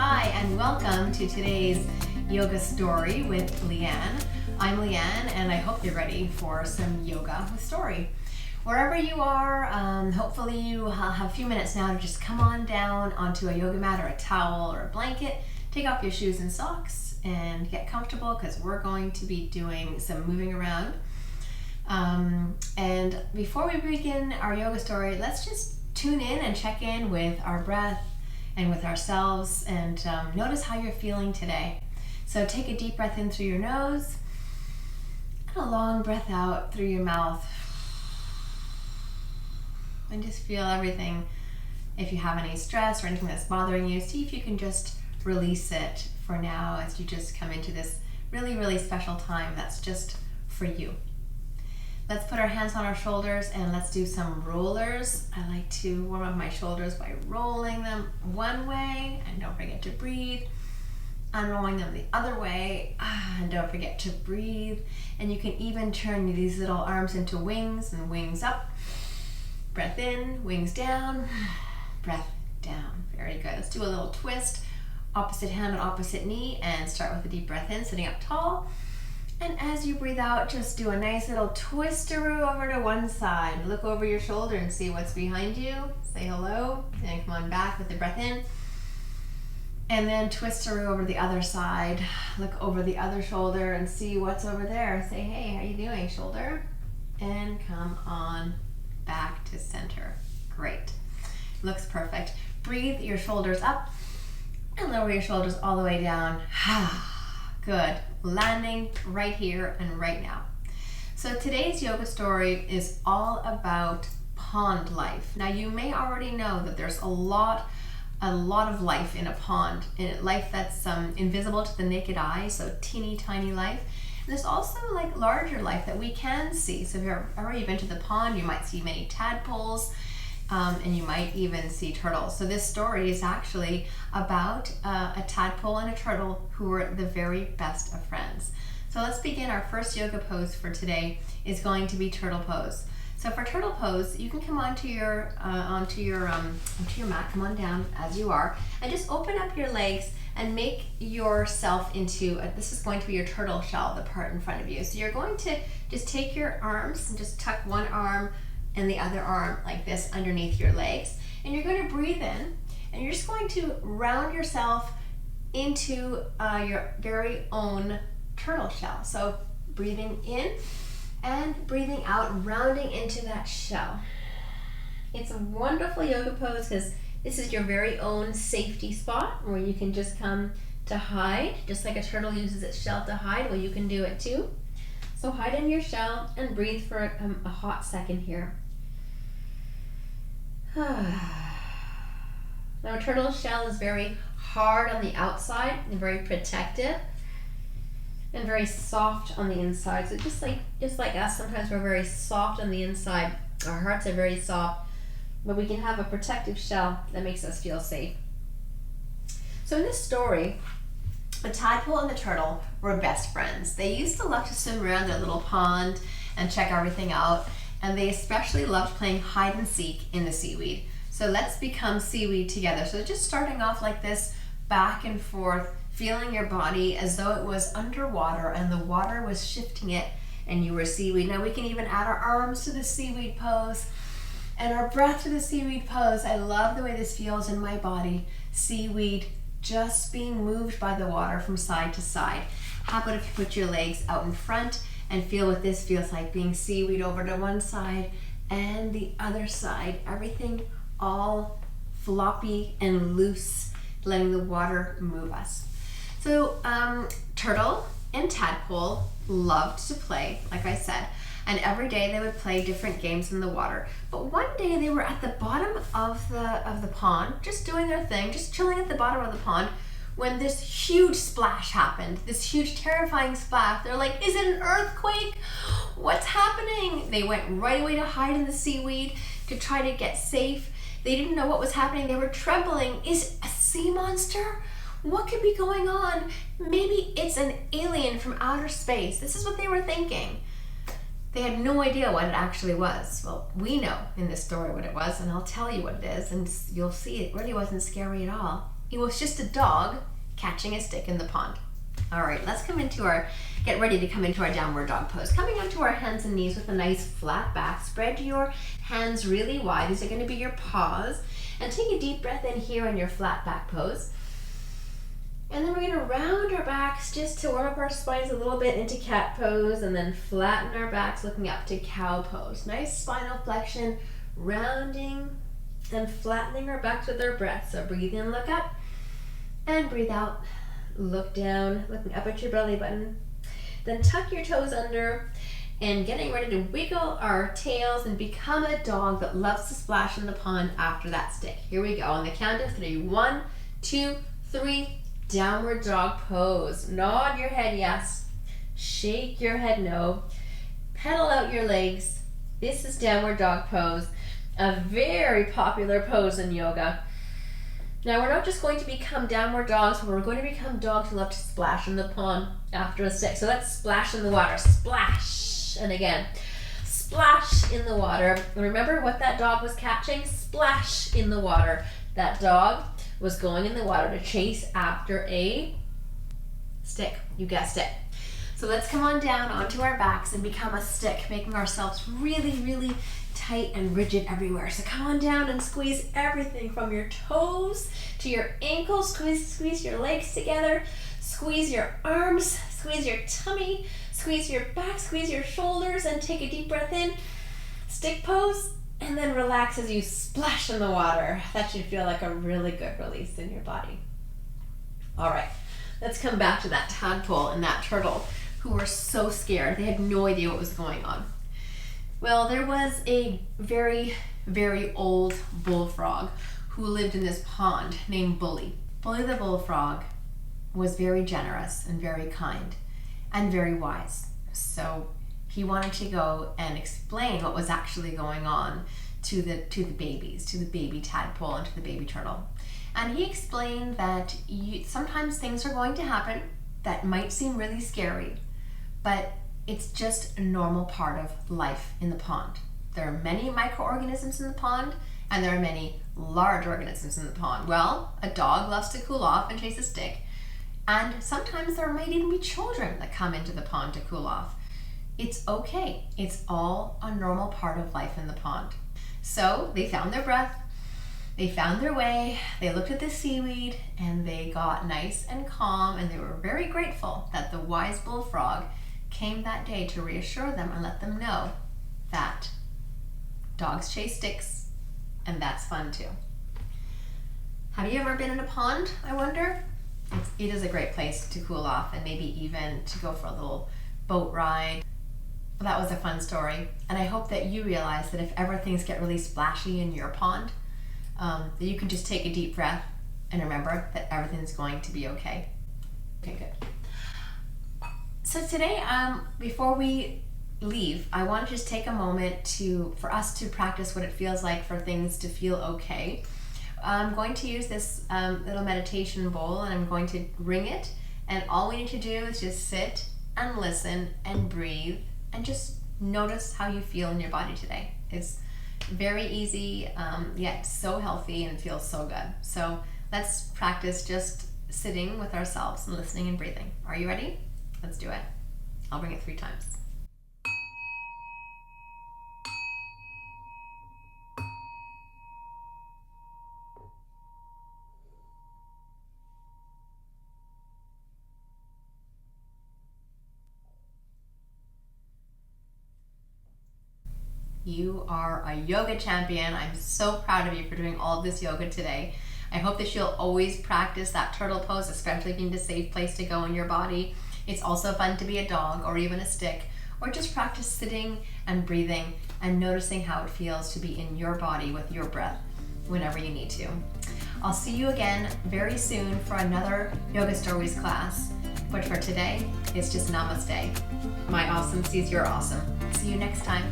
Hi, and welcome to today's yoga story with Leanne. I'm Leanne, and I hope you're ready for some yoga with story. Wherever you are, hopefully you have a few minutes now to just come on down onto a yoga mat or a towel or a blanket, take off your shoes and socks, and get comfortable because we're going to be doing some moving around. And before we begin our yoga story, let's just tune in and check in with our breath and with ourselves, and notice how you're feeling today. So take a deep breath in through your nose and a long breath out through your mouth, and just feel everything. If you have any stress or anything that's bothering you, see if you can just release it for now as you just come into this really, really special time that's just for you. Let's put our hands on our shoulders and let's do some rollers. I like to warm up my shoulders by rolling them one way, and don't forget to breathe. Unrolling them the other way, and don't forget to breathe. And you can even turn these little arms into wings, and wings up, breath in, wings down, breath down. Very good. Let's do a little twist, opposite hand and opposite knee, and start with a deep breath in, sitting up tall. And as you breathe out, just do a nice little twisteroo over to one side. Look over your shoulder and see what's behind you. Say hello, and come on back with the breath in. And then twisteroo over the other side. Look over the other shoulder and see what's over there. Say, hey, how you doing, shoulder? And come on back to center. Great. Looks perfect. Breathe your shoulders up and lower your shoulders all the way down. Good. Landing right here and right now. So today's yoga story is all about pond life. Now you may already know that there's a lot of life in a pond, life that's invisible to the naked eye, so teeny tiny life. And there's also like larger life that we can see. So if you've already been to the pond, you might see many tadpoles, and you might even see turtles. So this story is actually about a tadpole and a turtle who were the very best of friends. So let's begin. Our first yoga pose for today is going to be turtle pose. So for turtle pose, you can come onto your mat, come on down as you are, and just open up your legs and make yourself into this is going to be your turtle shell, the part in front of you. So you're going to just take your arms and just tuck one arm and the other arm like this underneath your legs, and you're going to breathe in, and you're just going to round yourself into your very own turtle shell. So breathing in and breathing out, rounding into that shell. It's a wonderful yoga pose because this is your very own safety spot where you can just come to hide, just like a turtle uses its shell to hide. Well, you can do it too. So hide in your shell and breathe for a hot second here. Now, a turtle shell is very hard on the outside and very protective, and very soft on the inside. So just like us, sometimes we're very soft on the inside. Our hearts are very soft, but we can have a protective shell that makes us feel safe. So in this story, the tadpole and the turtle were best friends. They used to love to swim around their little pond and check everything out, and they especially loved playing hide and seek in the seaweed. So let's become seaweed together. So just starting off like this, back and forth, feeling your body as though it was underwater and the water was shifting it and you were seaweed. Now we can even add our arms to the seaweed pose and our breath to the seaweed pose. I love the way this feels in my body. Seaweed, just being moved by the water from side to side. How about if you put your legs out in front and feel what this feels like, being seaweed over to one side and the other side. Everything all floppy and loose, letting the water move us. So turtle and tadpole loved to play, like I said, and every day they would play different games in the water. But one day they were at the bottom of the pond, just doing their thing, just chilling at the bottom of the pond, when this huge splash happened, this huge terrifying splash. They're like, is it an earthquake? What's happening? They went right away to hide in the seaweed to try to get safe. They didn't know what was happening. They were trembling. Is it a sea monster? What could be going on? Maybe it's an alien from outer space. This is what they were thinking. They had no idea what it actually was. Well, we know in this story what it was, and I'll tell you what it is, and you'll see it really wasn't scary at all. It was just a dog catching a stick in the pond. All right, let's get ready to come into our downward dog pose. Coming onto our hands and knees with a nice flat back. Spread your hands really wide. These are going to be your paws. And take a deep breath in here in your flat back pose. And then we're going to round our backs just to warm up our spines a little bit into cat pose, and then flatten our backs looking up to cow pose. Nice spinal flexion, rounding and flattening our backs with our breath. So breathe in, look up, and breathe out. Look down, looking up at your belly button. Then tuck your toes under, and getting ready to wiggle our tails and become a dog that loves to splash in the pond after that stick. Here we go. On the count of 3. 1, 2, 3. Downward dog pose. Nod your head yes. Shake your head no. Pedal out your legs. This is downward dog pose, a very popular pose in yoga. Now we're not just going to become downward dogs, but we're going to become dogs who love to splash in the pond after a stick. So let's splash in the water. Splash. And again, splash in the water. And remember what that dog was catching? Splash in the water. That dog was going in the water to chase after a stick. You guessed it. So let's come on down onto our backs and become a stick, making ourselves really, really tight and rigid everywhere. So come on down and squeeze everything from your toes to your ankles. Squeeze your legs together. Squeeze your arms. Squeeze your tummy. Squeeze your back. Squeeze your shoulders, and take a deep breath in. Stick pose. And then relax as you splash in the water. That should feel like a really good release in your body. All right, let's come back to that tadpole and that turtle who were so scared. They had no idea what was going on. Well, there was a very, very old bullfrog who lived in this pond named Bully. Bully the bullfrog was very generous and very kind and very wise. So he wanted to go and explain what was actually going on to the babies, to the baby tadpole and to the baby turtle. And he explained that sometimes things are going to happen that might seem really scary, but it's just a normal part of life in the pond. There are many microorganisms in the pond, and there are many large organisms in the pond. Well, a dog loves to cool off and chase a stick, and sometimes there might even be children that come into the pond to cool off. It's okay. It's all a normal part of life in the pond. So they found their breath, they found their way, they looked at the seaweed, and they got nice and calm, and they were very grateful that the wise bullfrog came that day to reassure them and let them know that dogs chase sticks, and that's fun too. Have you ever been in a pond, I wonder? It is a great place to cool off, and maybe even to go for a little boat ride. Well, that was a fun story, and I hope that you realize that if ever things get really splashy in your pond, that you can just take a deep breath and remember that everything's going to be okay. Okay, good. So today, before we leave, I want to just take a moment for us to practice what it feels like for things to feel okay. I'm going to use this little meditation bowl, and I'm going to ring it, and all we need to do is just sit and listen and breathe and just notice how you feel in your body today. It's very easy, yet so healthy, and it feels so good. So let's practice just sitting with ourselves and listening and breathing. Are you ready? Let's do it. I'll bring it 3 times. You are a yoga champion. I'm so proud of you for doing all of this yoga today. I hope that you'll always practice that turtle pose, especially if you need a safe place to go in your body. It's also fun to be a dog or even a stick, or just practice sitting and breathing and noticing how it feels to be in your body with your breath whenever you need to. I'll see you again very soon for another Yoga Stories class. But for today, it's just namaste. My awesome sees your awesome. See you next time.